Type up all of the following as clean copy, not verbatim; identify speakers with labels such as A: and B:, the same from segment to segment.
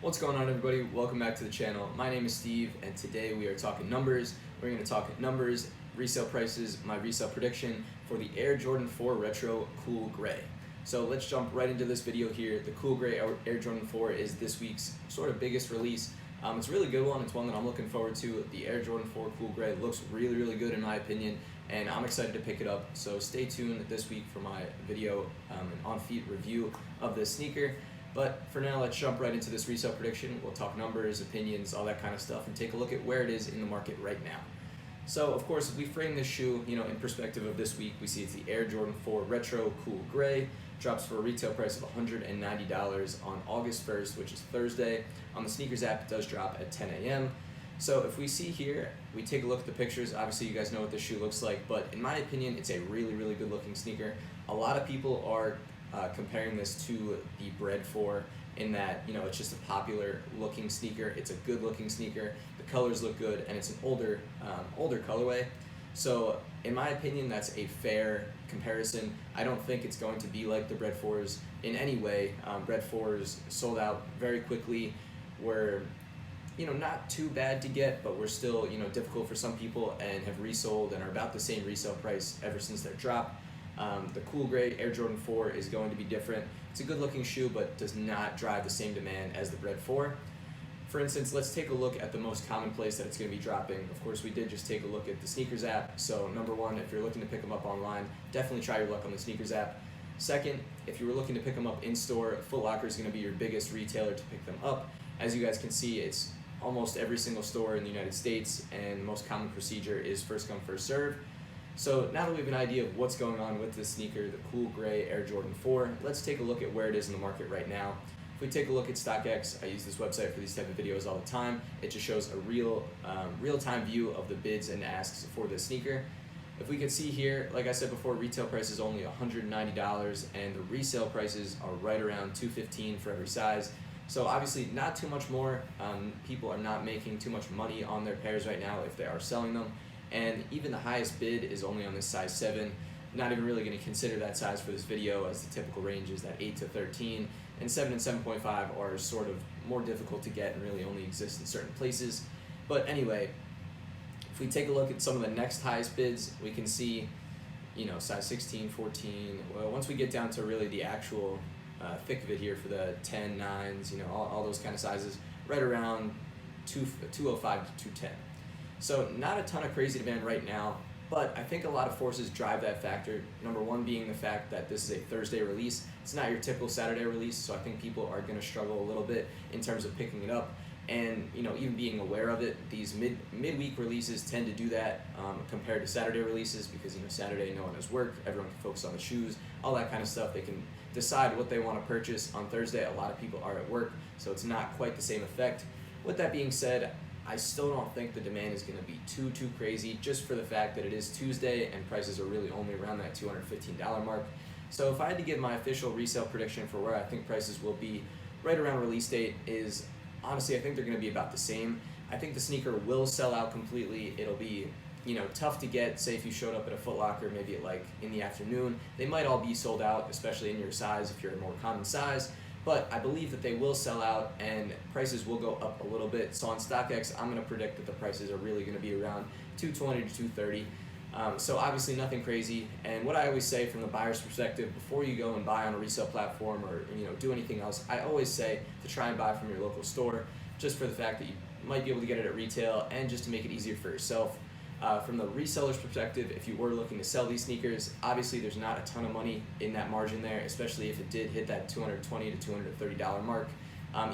A: What's going on, everybody? Welcome back to the channel. My name is Steve, and today we are talking numbers. We're going to talk numbers, resale prices, my resale prediction for the Air Jordan 4 Retro Cool Gray. So let's jump right into this video here. The Cool Gray Air Jordan 4 is this week's sort of biggest release. It's a really good one. It's one that I'm looking forward to. The Air Jordan 4 Cool Gray looks really good in my opinion, and I'm excited to pick it up. So stay tuned this week for my video, an on-feet review of this sneaker. But for now, let's jump right into this resale prediction. We'll talk numbers, opinions, all that kind of stuff, and take a look at where it is in the market right now. So, of course, if we frame this shoe, in perspective of this week, we see it's the Air Jordan 4 Retro Cool Gray. Drops for a retail price of $190 on August 1st, which is Thursday. On the sneakers app, it does drop at 10 a.m. So if we see here, we take a look at the pictures. Obviously, you guys know what this shoe looks like, but in my opinion, it's a really good looking sneaker. A lot of people are comparing this to the Bred 4 in that, it's just a popular looking sneaker. It's a good looking sneaker. The colors look good, and it's an older colorway. So in my opinion, that's a fair comparison. I don't think it's going to be like the Bred 4s in any way. Bred 4s sold out very quickly, were not too bad to get, but were still difficult for some people, and have resold and are about the same resale price ever since their drop. The Cool Gray Air Jordan 4 is going to be different. It's a good looking shoe, but does not drive the same demand as the Bred 4. For instance, let's take a look at the most common place that it's going to be dropping. Of course, we did just take a look at the sneakers app. So number one, if you're looking to pick them up online, definitely try your luck on the sneakers app. Second, if you were looking to pick them up in store, Foot Locker is going to be your biggest retailer to pick them up. As you guys can see, it's almost every single store in the United States, and the most common procedure is first come, first serve. So now that we have an idea of what's going on with this sneaker, the Cool Gray Air Jordan 4, let's take a look at where it is in the market right now. If we take a look at StockX, I use this website for these type of videos all the time. It just shows a real-time view of the bids and asks for this sneaker. If we can see here, like I said before, retail price is only $190, and the resale prices are right around $215 for every size. So obviously not too much more. People are not making too much money on their pairs right now if they are selling them. And even the highest bid is only on this size 7. Not even really going to consider that size for this video, as the typical range is that 8 to 13, and 7 and 7.5 are sort of more difficult to get and really only exist in certain places. But anyway, if we take a look at some of the next highest bids, we can see, size 16, 14. Well, once we get down to really the actual thick of it here for the 10, 9s, all those kind of sizes, right around 205 to 210. So not a ton of crazy demand right now, but I think a lot of forces drive that factor. Number one being the fact that this is a Thursday release. It's not your typical Saturday release, so I think people are going to struggle a little bit in terms of picking it up. And even being aware of it, these midweek releases tend to do that compared to Saturday releases, because Saturday no one has work, everyone can focus on the shoes, all that kind of stuff. They can decide what they want to purchase on Thursday. A lot of people are at work, so it's not quite the same effect. With that being said, I still don't think the demand is going to be too crazy, just for the fact that it is Tuesday and prices are really only around that $215 mark. So if I had to give my official resale prediction for where I think prices will be right around release date, is honestly I think they're going to be about the same. I think the sneaker will sell out completely. It'll be tough to get. Say if you showed up at a Foot Locker maybe at in the afternoon, they might all be sold out, especially in your size if you're a more common size. But I believe that they will sell out and prices will go up a little bit. So on StockX, I'm going to predict that the prices are really going to be around $220 to $230. So obviously nothing crazy. And what I always say from the buyer's perspective, before you go and buy on a resale platform or do anything else, I always say to try and buy from your local store, just for the fact that you might be able to get it at retail and just to make it easier for yourself. From the reseller's perspective, if you were looking to sell these sneakers, obviously there's not a ton of money in that margin there, especially if it did hit that $220 to $230 mark.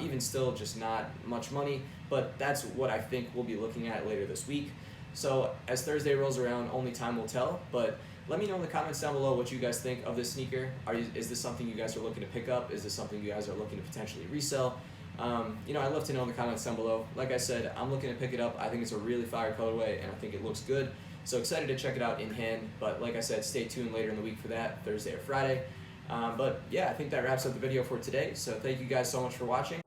A: Even still, just not much money, but that's what I think we'll be looking at later this week. So as Thursday rolls around, only time will tell, but let me know in the comments down below what you guys think of this sneaker. Is this something you guys are looking to pick up? Is this something you guys are looking to potentially resell? I'd love to know in the comments down below. Like I said, I'm looking to pick it up. I think it's a really fire colorway, and I think it looks good. So excited to check it out in hand. But like I said, stay tuned later in the week for that, Thursday or Friday. But yeah, I think that wraps up the video for today. So thank you guys so much for watching,